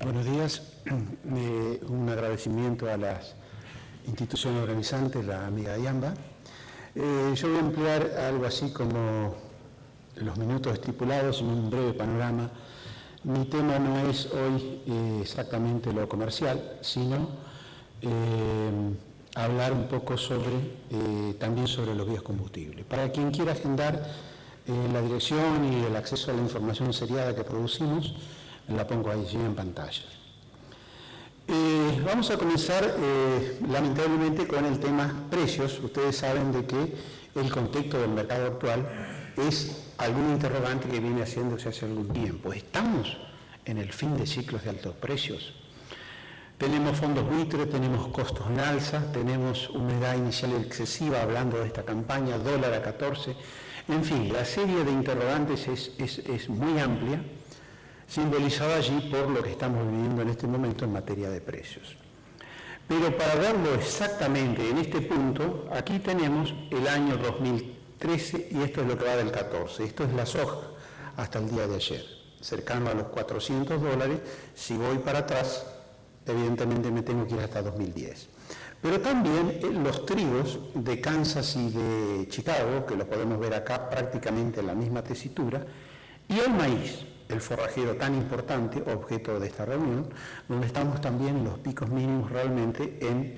Buenos días. Un agradecimiento a las instituciones organizantes, la amiga Ayamba. Yo voy a emplear algo así como los minutos estipulados en un breve panorama. Mi tema no es hoy exactamente lo comercial, sino hablar un poco también sobre los biocombustibles. Para quien quiera agendar la dirección y el acceso a la información seriada que producimos, la pongo ahí en pantalla. Vamos a comenzar lamentablemente con el tema precios. Ustedes saben de que el contexto del mercado actual es algún interrogante que viene haciéndose hace algún tiempo. ¿Estamos en el fin de ciclos de altos precios? Tenemos fondos buitre, tenemos costos en alza, tenemos humedad inicial excesiva, hablando de esta campaña, dólar a 14. En fin, la serie de interrogantes es muy amplia, simbolizada allí por lo que estamos viviendo en este momento en materia de precios. Pero para verlo exactamente en este punto, aquí tenemos el año 2013 y esto es lo que va del 14. Esto es la soja hasta el día de ayer, cercano a los $400. Si voy para atrás, evidentemente me tengo que ir hasta 2010. Pero también los trigos de Kansas y de Chicago, que los podemos ver acá prácticamente en la misma tesitura, y el maíz, el forrajero tan importante, objeto de esta reunión, donde estamos también en los picos mínimos realmente en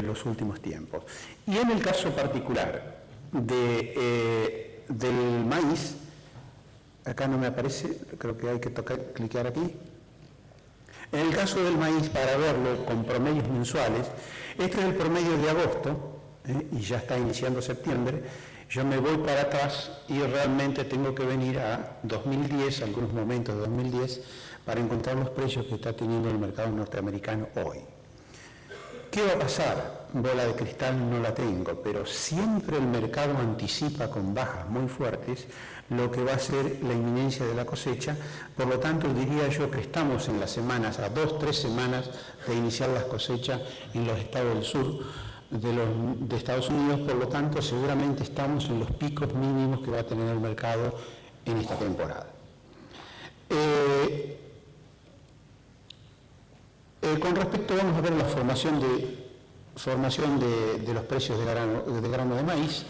los últimos tiempos. Y en el caso particular del maíz, acá no me aparece, creo que hay que cliquear aquí. En el caso del maíz, para verlo con promedios mensuales, este es el promedio de agosto, y ya está iniciando septiembre. Yo me voy para atrás y realmente tengo que venir a 2010, algunos momentos de 2010, para encontrar los precios que está teniendo el mercado norteamericano hoy. ¿Qué va a pasar? Bola de cristal no la tengo, pero siempre el mercado anticipa con bajas muy fuertes lo que va a ser la inminencia de la cosecha. Por lo tanto, diría yo que estamos en las semanas, a 2-3 semanas de iniciar las cosechas en los estados del sur de Estados Unidos. Por lo tanto, seguramente estamos en los picos mínimos que va a tener el mercado en esta temporada. Con respecto, vamos a ver la formación de los precios de grano de maíz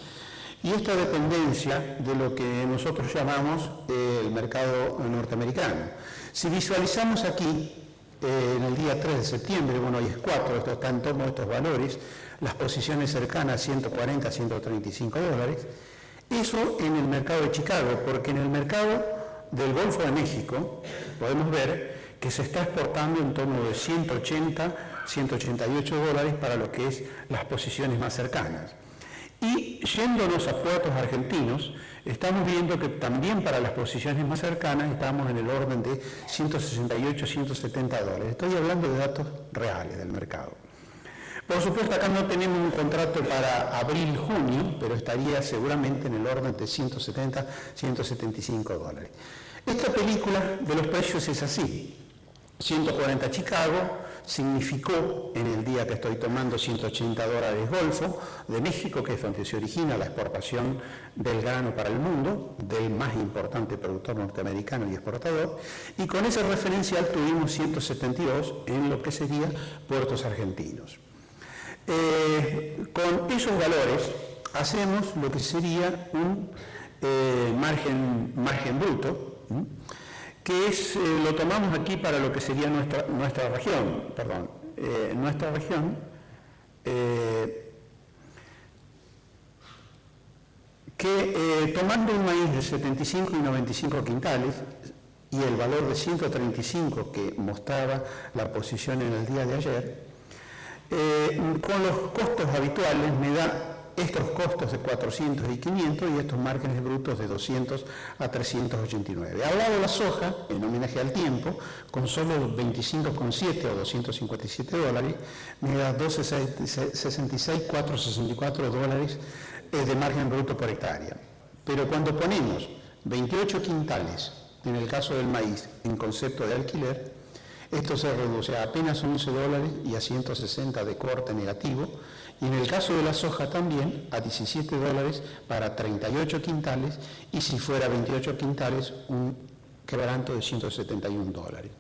y esta dependencia de lo que nosotros llamamos el mercado norteamericano. Si visualizamos aquí, en el día 3 de septiembre, bueno, hoy es 4, esto está en torno a estos valores, las posiciones cercanas a 140 a $135, eso en el mercado de Chicago, porque en el mercado del Golfo de México podemos ver que se está exportando en torno de 180, $188 para lo que es las posiciones más cercanas. Y yéndonos a puertos argentinos, estamos viendo que también para las posiciones más cercanas estamos en el orden de 168, $170. Estoy hablando de datos reales del mercado. Por supuesto, acá no tenemos un contrato para abril-junio, pero estaría seguramente en el orden de 170, $175. Esta película de los precios es así. 140 Chicago significó en el día que estoy tomando $180 Golfo de México, que es donde se origina la exportación del grano para el mundo, del más importante productor norteamericano y exportador, y con ese referencial tuvimos 172 en lo que sería puertos argentinos. Con esos valores hacemos lo que sería un margen bruto, que lo tomamos aquí para lo que sería nuestra región, tomando un maíz de 75 y 95 quintales y el valor de 135 que mostraba la posición en el día de ayer, con los costos habituales me da estos costos de 400 y 500 y estos márgenes brutos de 200 a 389. Al lado de la soja, en homenaje al tiempo, con solo 25,7 o $257, me da $266, $464 de margen bruto por hectárea. Pero cuando ponemos 28 quintales, en el caso del maíz, en concepto de alquiler, esto se reduce a apenas $11 y a 160 de corte negativo, y en el caso de la soja también a $17 para 38 quintales, y si fuera 28 quintales, un quebranto de $171.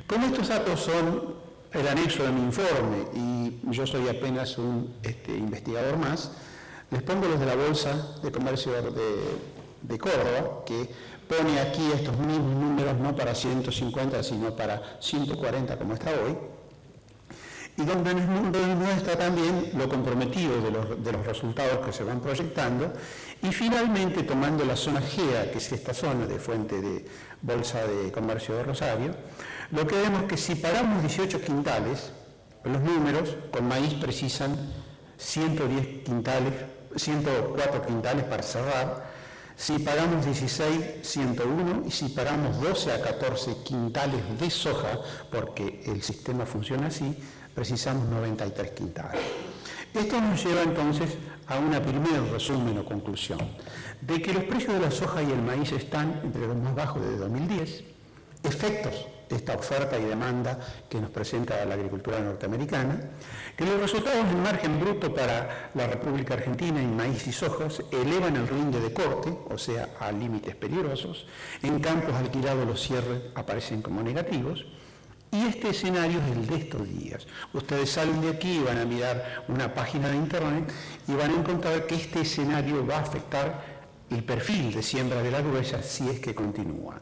Como estos datos son el anexo de mi informe y yo soy apenas un investigador más, les pongo los de la Bolsa de Comercio de Córdoba, que pone aquí estos mismos números no para 150, sino para 140 como está hoy, y donde muestra también lo comprometido de los resultados que se van proyectando, y finalmente tomando la zona GEA, que es esta zona de fuente de Bolsa de Comercio de Rosario, lo que vemos es que si pagamos 18 quintales, los números con maíz precisan 110 quintales, 104 quintales para cerrar, si pagamos 16, 101, y si pagamos 12 a 14 quintales de soja, porque el sistema funciona así, precisamos 93 quintales. Esto nos lleva entonces a una primer resumen o conclusión, de que los precios de la soja y el maíz están entre los más bajos de 2010, efectos de esta oferta y demanda que nos presenta la agricultura norteamericana, que los resultados del margen bruto para la República Argentina en maíz y sojas elevan el rinde de corte, o sea, a límites peligrosos, en campos alquilados los cierres aparecen como negativos, y este escenario es el de estos días. Ustedes salen de aquí y van a mirar una página de internet y van a encontrar que este escenario va a afectar el perfil de siembra de la gruesa si es que continúa.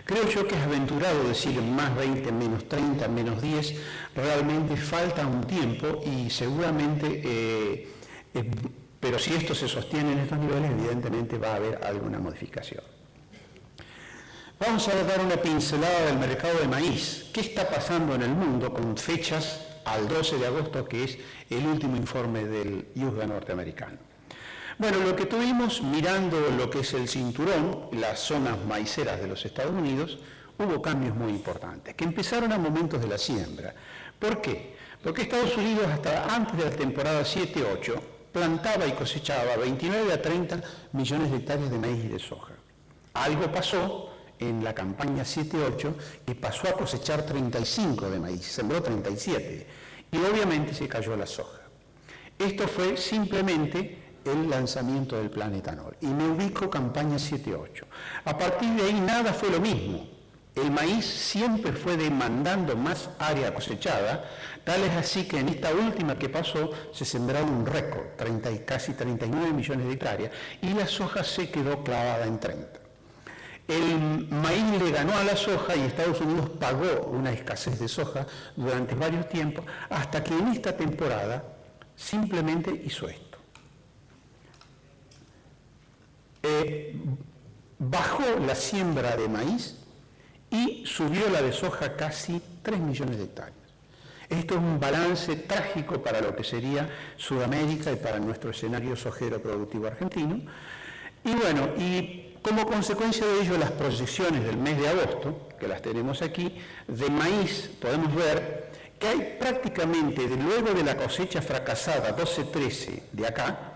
Creo yo que es aventurado decir más 20, menos 30, menos 10, realmente falta un tiempo y seguramente, pero si esto se sostiene en estos niveles, evidentemente va a haber alguna modificación. Vamos a dar una pincelada del mercado de maíz. ¿Qué está pasando en el mundo con fechas al 12 de agosto, que es el último informe del USDA norteamericano? Bueno, lo que tuvimos mirando lo que es el cinturón, las zonas maiceras de los Estados Unidos, hubo cambios muy importantes, que empezaron a momentos de la siembra. ¿Por qué? Porque Estados Unidos hasta antes de la temporada 7-8 plantaba y cosechaba 29 a 30 millones de hectáreas de maíz y de soja. Algo pasó en la campaña 7-8 que pasó a cosechar 35 de maíz, sembró 37 y obviamente se cayó la soja. Esto fue simplemente el lanzamiento del plan etanol y me ubico campaña 7-8. A partir de ahí nada fue lo mismo. El maíz siempre fue demandando más área cosechada, tal es así que en esta última que pasó se sembraron un récord, casi 39 millones de hectáreas, y la soja se quedó clavada en 30. El maíz le ganó a la soja y Estados Unidos pagó una escasez de soja durante varios tiempos, hasta que en esta temporada simplemente hizo esto. Bajó la siembra de maíz y subió la de soja casi 3 millones de hectáreas. Esto es un balance trágico para lo que sería Sudamérica y para nuestro escenario sojero productivo argentino. Y bueno, como consecuencia de ello, las proyecciones del mes de agosto, que las tenemos aquí, de maíz, podemos ver que hay prácticamente, luego de la cosecha fracasada 12-13 de acá,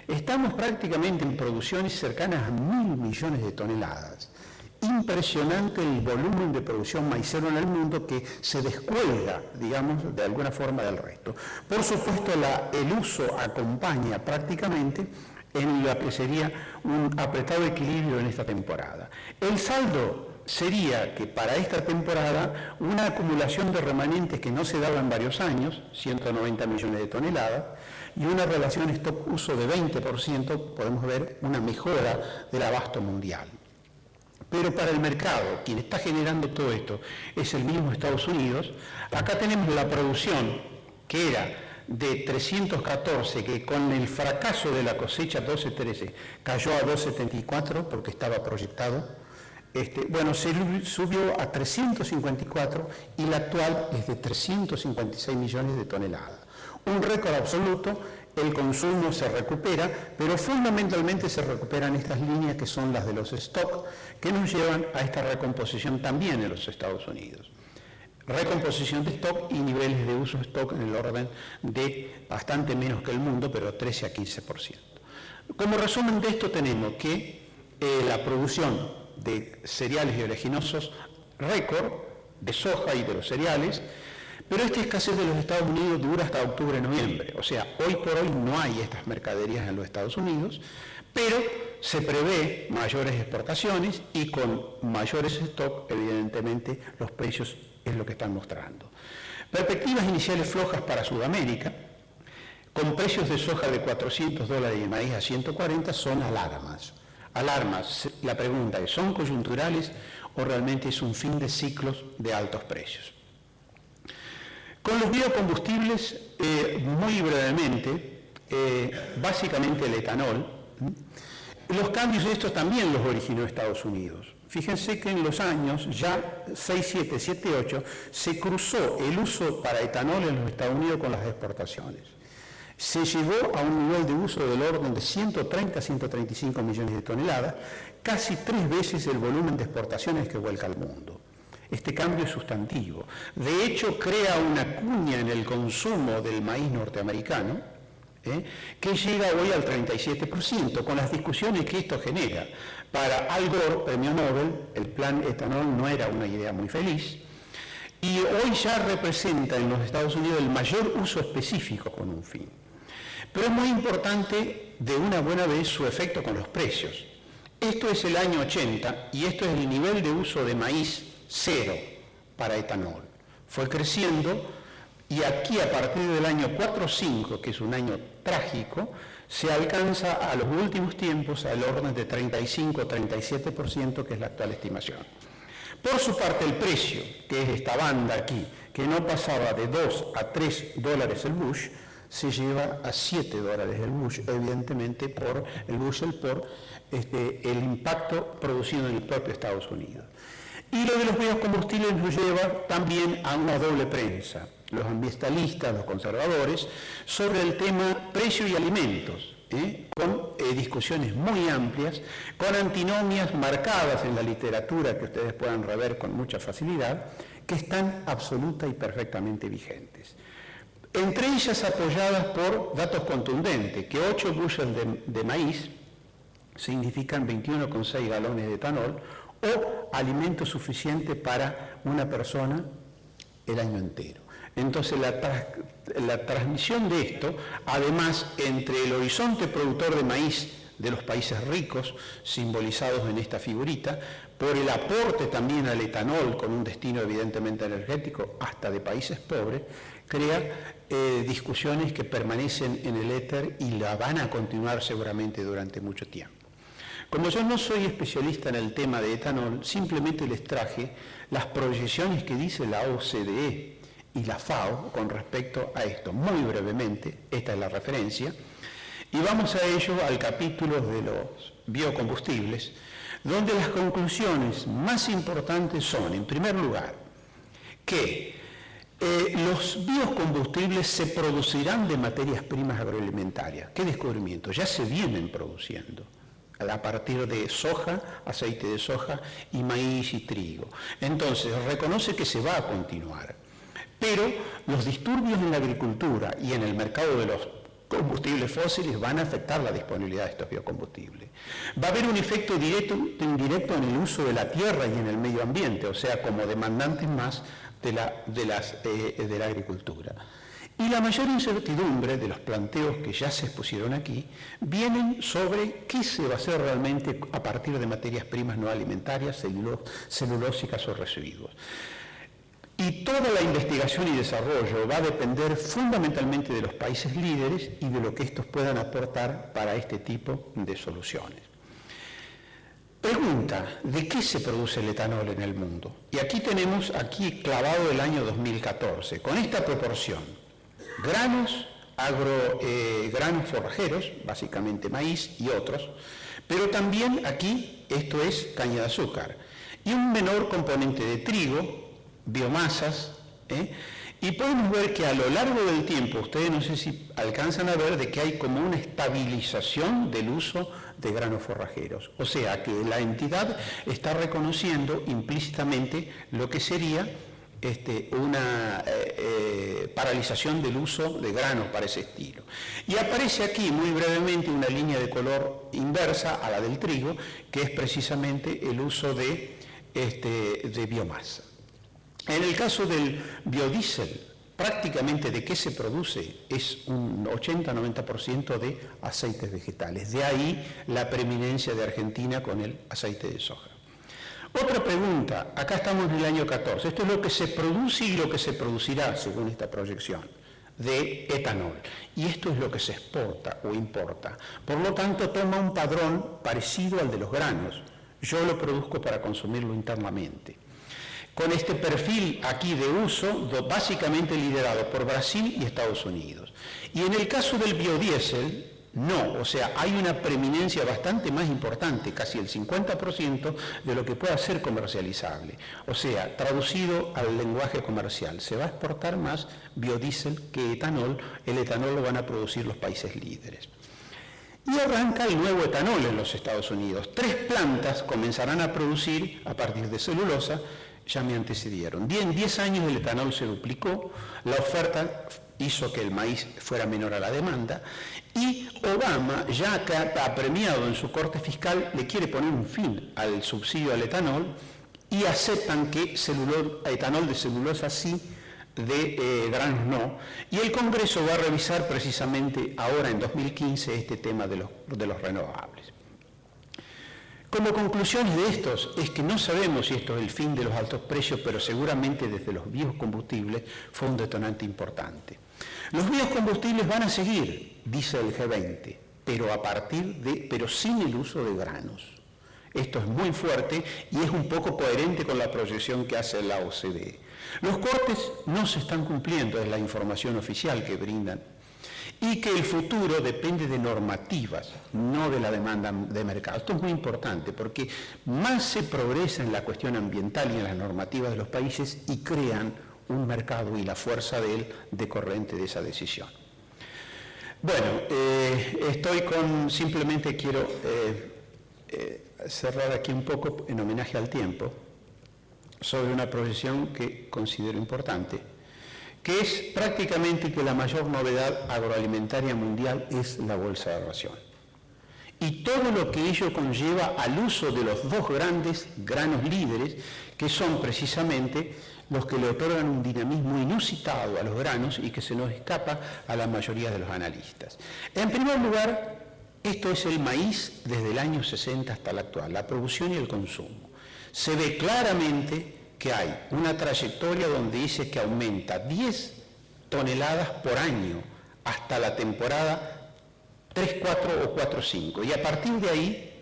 estamos prácticamente en producciones cercanas a 1.000 millones de toneladas. Impresionante el volumen de producción maicero en el mundo que se descuelga, digamos, de alguna forma del resto. Por supuesto, el uso acompaña prácticamente en lo que sería un apretado equilibrio en esta temporada. El saldo sería que para esta temporada una acumulación de remanentes que no se daba en varios años, 190 millones de toneladas, y una relación stock-uso de 20%, podemos ver una mejora del abasto mundial. Pero para el mercado, quien está generando todo esto es el mismo Estados Unidos. Acá tenemos la producción que era de 314, que con el fracaso de la cosecha 12-13 cayó a 274 porque estaba proyectado. Se subió a 354 y la actual es de 356 millones de toneladas. Un récord absoluto, el consumo se recupera, pero fundamentalmente se recuperan estas líneas que son las de los stocks, que nos llevan a esta recomposición también en los Estados Unidos. Recomposición de stock y niveles de uso de stock en el orden de bastante menos que el mundo, pero 13 a 15%. Como resumen de esto tenemos que la producción de cereales y oleaginosos récord, de soja y de los cereales, pero esta escasez de los Estados Unidos dura hasta octubre-noviembre. O sea, hoy por hoy no hay estas mercaderías en los Estados Unidos, pero se prevé mayores exportaciones y con mayores stock, evidentemente, los precios es lo que están mostrando. Perspectivas iniciales flojas para Sudamérica, con precios de soja de $400 y de maíz a 140, son alarmas. Alarmas, la pregunta es, ¿son coyunturales o realmente es un fin de ciclos de altos precios? Con los biocombustibles, muy brevemente, básicamente el etanol, los cambios de estos también los originó Estados Unidos. Fíjense que en los años ya 6, 7, 7, 8 se cruzó el uso para etanol en los Estados Unidos con las exportaciones. Se llegó a un nivel de uso del orden de 130 a 135 millones de toneladas, casi 3 veces el volumen de exportaciones que vuelca al mundo. Este cambio es sustantivo. De hecho, crea una cuña en el consumo del maíz norteamericano, que llega hoy al 37%, con las discusiones que esto genera. Para Al Gore, premio Nobel, el plan etanol no era una idea muy feliz, y hoy ya representa en los Estados Unidos el mayor uso específico con un fin. Pero es muy importante, de una buena vez, su efecto con los precios. Esto es el año 80 y esto es el nivel de uso de maíz cero para etanol. Fue creciendo y aquí a partir del año 4 o 5, que es un año trágico, se alcanza a los últimos tiempos al orden de 35 o 37%, que es la actual estimación. Por su parte, el precio, que es esta banda aquí, que no pasaba de 2 a 3 dólares el bush, se lleva a 7 dólares el bush, evidentemente por el bushel, por el impacto producido en el propio Estados Unidos. Y lo de los biocombustibles nos lleva también a una doble prensa, los ambientalistas, los conservadores, sobre el tema precio y alimentos, con discusiones muy amplias, con antinomias marcadas en la literatura que ustedes puedan rever con mucha facilidad, que están absoluta y perfectamente vigentes. Entre ellas apoyadas por datos contundentes, que 8 bushels de maíz significan 21,6 galones de etanol, o alimento suficiente para una persona el año entero. Entonces la transmisión de esto, además entre el horizonte productor de maíz de los países ricos, simbolizados en esta figurita, por el aporte también al etanol con un destino evidentemente energético hasta de países pobres, crea discusiones que permanecen en el éter y la van a continuar seguramente durante mucho tiempo. Como yo no soy especialista en el tema de etanol, simplemente les traje las proyecciones que dice la OCDE y la FAO con respecto a esto. Muy brevemente, esta es la referencia, y vamos a ello al capítulo de los biocombustibles, donde las conclusiones más importantes son, en primer lugar, que los biocombustibles se producirán de materias primas agroalimentarias. ¿Qué descubrimiento? Ya se vienen produciendo a partir de soja, aceite de soja y maíz y trigo. Entonces, reconoce que se va a continuar. Pero los disturbios en la agricultura y en el mercado de los combustibles fósiles van a afectar la disponibilidad de estos biocombustibles. Va a haber un efecto directo e indirecto en el uso de la tierra y en el medio ambiente, o sea, como demandantes más de la agricultura. Y la mayor incertidumbre de los planteos que ya se expusieron aquí vienen sobre qué se va a hacer realmente a partir de materias primas no alimentarias, celulósicas o residuos. Y toda la investigación y desarrollo va a depender fundamentalmente de los países líderes y de lo que estos puedan aportar para este tipo de soluciones. Pregunta, ¿de qué se produce el etanol en el mundo? Y aquí tenemos clavado el año 2014, con esta proporción: granos, granos forrajeros, básicamente maíz y otros, pero también aquí esto es caña de azúcar, y un menor componente de trigo, biomasas, y podemos ver que a lo largo del tiempo, ustedes no sé si alcanzan a ver de que hay como una estabilización del uso de granos forrajeros. O sea, que la entidad está reconociendo implícitamente lo que sería una paralización del uso de granos para ese estilo. Y aparece aquí muy brevemente una línea de color inversa a la del trigo, que es precisamente el uso de biomasa. En el caso del biodiesel, prácticamente de qué se produce es un 80-90% de aceites vegetales. De ahí la preeminencia de Argentina con el aceite de soja. Otra pregunta, acá estamos en el año 14, esto es lo que se produce y lo que se producirá según esta proyección de etanol. Y esto es lo que se exporta o importa. Por lo tanto, toma un padrón parecido al de los granos. Yo lo produzco para consumirlo internamente. Con este perfil aquí de uso, básicamente liderado por Brasil y Estados Unidos. Y en el caso del biodiesel, no, o sea, hay una preeminencia bastante más importante, casi el 50% de lo que pueda ser comercializable. O sea, traducido al lenguaje comercial, se va a exportar más biodiesel que etanol, el etanol lo van a producir los países líderes. Y arranca el nuevo etanol en los Estados Unidos. 3 plantas comenzarán a producir a partir de celulosa, ya me antecedieron. En 10 años el etanol se duplicó, la oferta hizo que el maíz fuera menor a la demanda, y Obama, ya que ha premiado en su corte fiscal, le quiere poner un fin al subsidio al etanol y aceptan que etanol de celulosa sí, de granos no. Y el Congreso va a revisar precisamente ahora en 2015 este tema de los renovables. Como conclusiones de estos, es que no sabemos si esto es el fin de los altos precios, pero seguramente desde los biocombustibles fue un detonante importante. Los biocombustibles van a seguir, dice el G20, pero sin el uso de granos. Esto es muy fuerte y es un poco coherente con la proyección que hace la OCDE. Los cortes no se están cumpliendo, es la información oficial que brindan, y que el futuro depende de normativas, no de la demanda de mercado. Esto es muy importante porque más se progresa en la cuestión ambiental y en las normativas de los países y crean un mercado y la fuerza de él decorrente de esa decisión. Bueno, simplemente quiero cerrar aquí un poco en homenaje al tiempo sobre una proyección que considero importante, que es prácticamente que la mayor novedad agroalimentaria mundial es la bolsa de ración. Y todo lo que ello conlleva al uso de los 2 grandes granos líderes, que son precisamente los que le otorgan un dinamismo inusitado a los granos y que se nos escapa a la mayoría de los analistas. En primer lugar, esto es el maíz desde el año 60 hasta el actual, la producción y el consumo. Se ve claramente que hay una trayectoria donde dice que aumenta 10 toneladas por año hasta la temporada 3, 4 o 4, 5. Y a partir de ahí,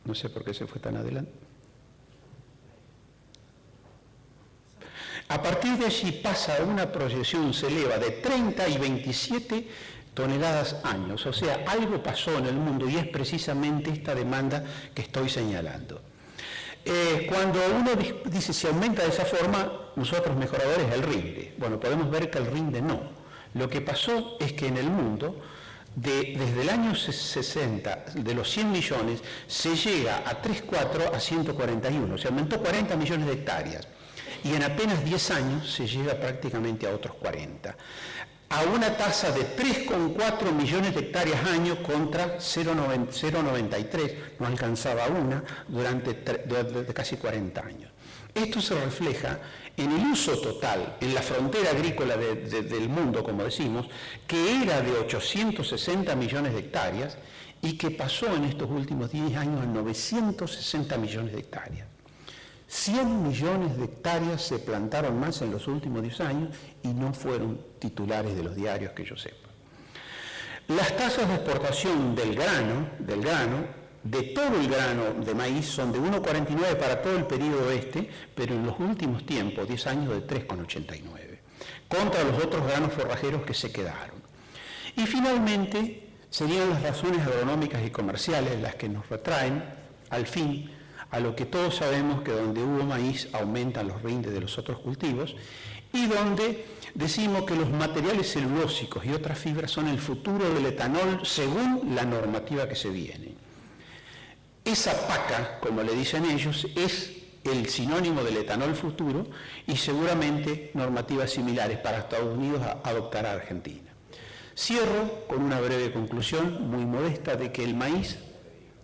no sé por qué se fue tan adelante. A partir de allí pasa a una proyección, se eleva de 30 y 27 toneladas años. O sea, algo pasó en el mundo y es precisamente esta demanda que estoy señalando. Cuando uno dice si aumenta de esa forma, nosotros mejoradores el rinde. Bueno, podemos ver que el rinde no. Lo que pasó es que en el mundo, desde el año 60, de los 100 millones, se llega a 3, 4 a 141. Se aumentó 40 millones de hectáreas. Y en apenas 10 años se llega prácticamente a otros 40. A una tasa de 3,4 millones de hectáreas año contra 0,93, no alcanzaba una durante casi 40 años. Esto se refleja en el uso total, en la frontera agrícola del mundo, como decimos, que era de 860 millones de hectáreas y que pasó en estos últimos 10 años a 960 millones de hectáreas. 100 millones de hectáreas se plantaron más en los últimos 10 años y no fueron titulares de los diarios que yo sepa. Las tasas de exportación del grano, de todo el grano de maíz, son de 1,49 para todo el periodo pero en los últimos tiempos, 10 años, de 3,89, contra los otros granos forrajeros que se quedaron. Y finalmente, serían las razones agronómicas y comerciales las que nos retraen, al fin, a lo que todos sabemos que donde hubo maíz aumentan los rindes de los otros cultivos y donde decimos que los materiales celulósicos y otras fibras son el futuro del etanol según la normativa que se viene. Esa PACA, como le dicen ellos, es el sinónimo del etanol futuro y seguramente normativas similares para Estados Unidos adoptará Argentina. Cierro con una breve conclusión muy modesta de que el maíz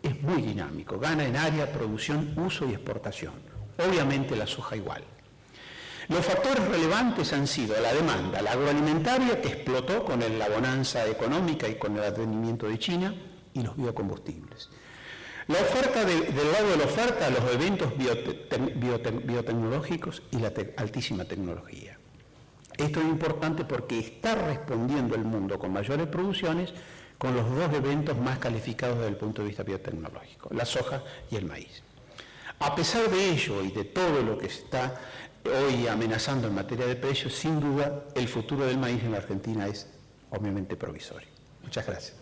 es muy dinámico, gana en área, producción, uso y exportación. Obviamente la soja igual. Los factores relevantes han sido la demanda, la agroalimentaria, que explotó con la bonanza económica y con el advenimiento de China, y los biocombustibles. La oferta del lado de la oferta, los eventos biotecnológicos y la altísima tecnología. Esto es importante porque está respondiendo el mundo con mayores producciones con los dos eventos más calificados desde el punto de vista biotecnológico, la soja y el maíz. A pesar de ello y de todo lo que está hoy amenazando en materia de precios, sin duda el futuro del maíz en la Argentina es obviamente provisorio. Muchas gracias.